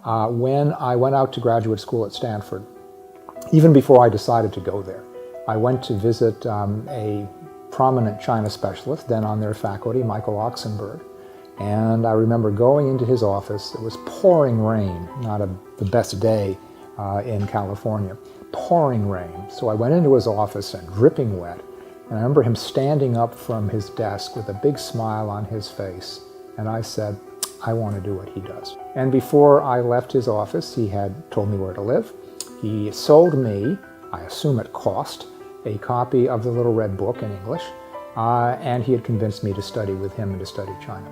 when I went out to graduate school at Stanford, even before I decided to go there, I went to visit a prominent China specialist, then on their faculty, Michael Oxenberg. And I remember going into his office. It was pouring rain, not the best day in California, pouring rain. So I went into his office and dripping wet. And I remember him standing up from his desk with a big smile on his face. And I said, I want to do what he does. And before I left his office, he had told me where to live. He sold me, I assume at cost, a copy of the Little Red Book in English. And he had convinced me to study with him and to study China.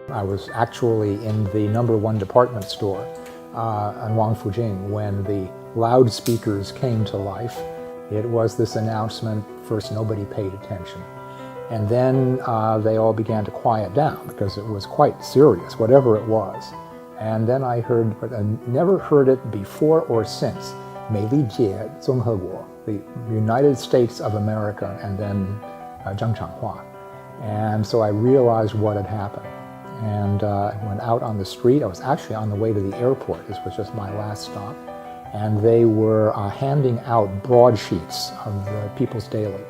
I was actually in the #1 department store on Wangfujing when the loudspeakers came to life. It was this announcement. First, nobody paid attention. And then they all began to quiet down because it was quite serious, whatever it was. And then I heard, but I never heard it before or since, 美利坚综合国, the United States of America, and then 正常化. And so I realized what had happened. And I went out on the street. I was actually on the way to the airport. This was just my last stop. And they were handing out broadsheets of the People's Daily,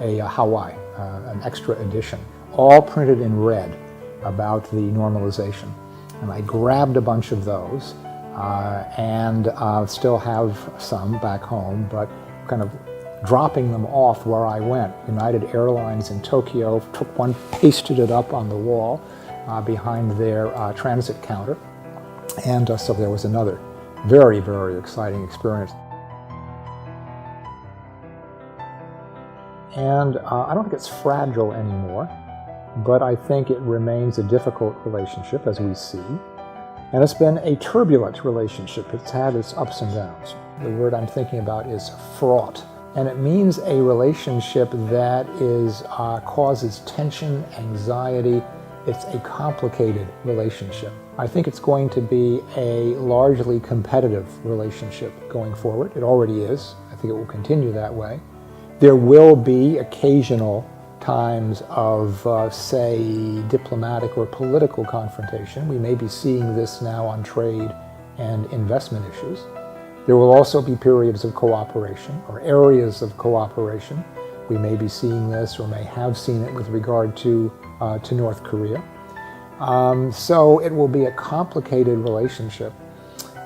a Hawaii, an extra edition, all printed in red about the normalization. And I grabbed a bunch of those and still have some back home, but kind of dropping them off where I went. United Airlines in Tokyo took one, pasted it up on the wall behind their transit counter. And so there was another very, very exciting experience. And I don't think it's fragile anymore, but I think it remains a difficult relationship, as we see. And it's been a turbulent relationship. It's had its ups and downs. The word I'm thinking about is fraught. And it means a relationship that causes tension, anxiety. It's a complicated relationship. I think it's going to be a largely competitive relationship going forward. It already is. I think it will continue that way. There will be occasional times of, say, diplomatic or political confrontation. We may be seeing this now on trade and investment issues. There will also be periods of cooperation or areas of cooperation. We may be seeing this or may have seen it with regard to North Korea. So it will be a complicated relationship.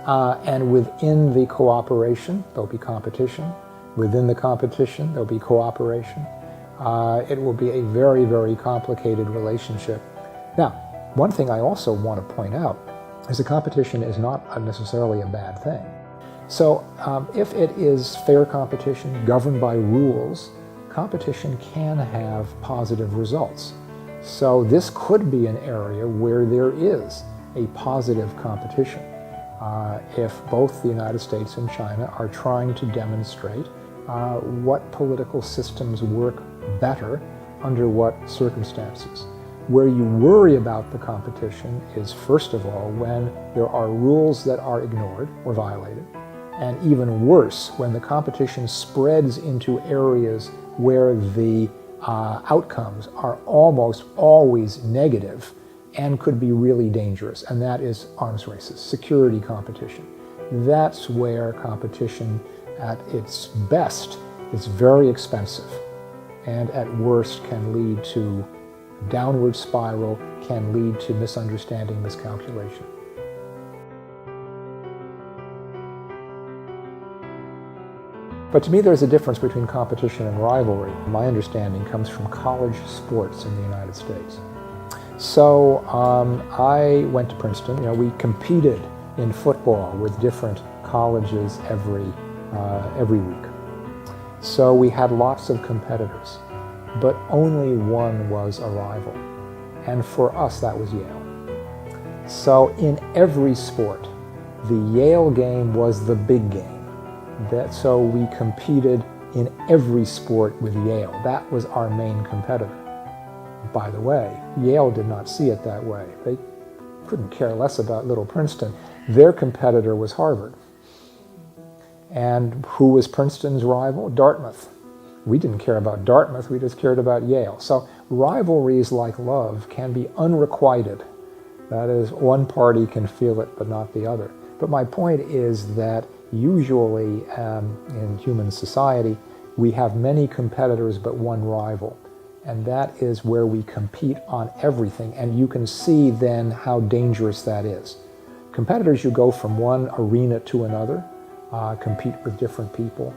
And within the cooperation, there'll be competition. Within the competition, there'll be cooperation. It will be a very, very complicated relationship. Now, one thing I also want to point out is that competition is not necessarily a bad thing. So if it is fair competition, governed by rules, competition can have positive results. So this could be an area where there is a positive competition if both the United States and China are trying to demonstrate what political systems work better under what circumstances. Where you worry about the competition is, first of all, when there are rules that are ignored or violated, and even worse, when the competition spreads into areas where the outcomes are almost always negative and could be really dangerous, and that is arms races, security competition. That's where competition at its best is very expensive, and at worst can lead to downward spiral, can lead to misunderstanding, miscalculation. But to me, there's a difference between competition and rivalry. My understanding comes from college sports in the United States. So I went to Princeton. We competed in football with different colleges every week. So we had lots of competitors, but only one was a rival. And for us, that was Yale. So in every sport, the Yale game was the big game. So we competed in every sport with Yale. That was our main competitor. By the way, Yale did not see it that way. They couldn't care less about little Princeton. Their competitor was Harvard. And who was Princeton's rival? Dartmouth. We didn't care about Dartmouth, we just cared about Yale. So rivalries like love can be unrequited. That is, one party can feel it but not the other. But my point is that usually in human society, we have many competitors but one rival. And that is where we compete on everything. And you can see then how dangerous that is. Competitors, you go from one arena to another, compete with different people,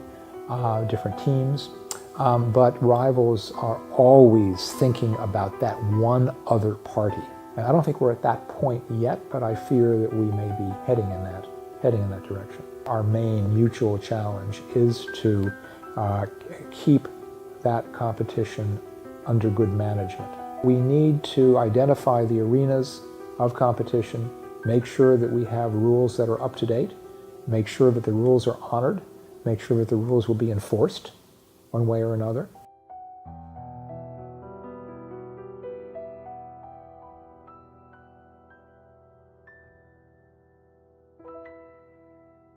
different teams. But rivals are always thinking about that one other party. And I don't think we're at that point yet, but I fear that we may be heading in that direction. Our main mutual challenge is to keep that competition under good management. We need to identify the arenas of competition, make sure that we have rules that are up to date, make sure that the rules are honored, make sure that the rules will be enforced one way or another.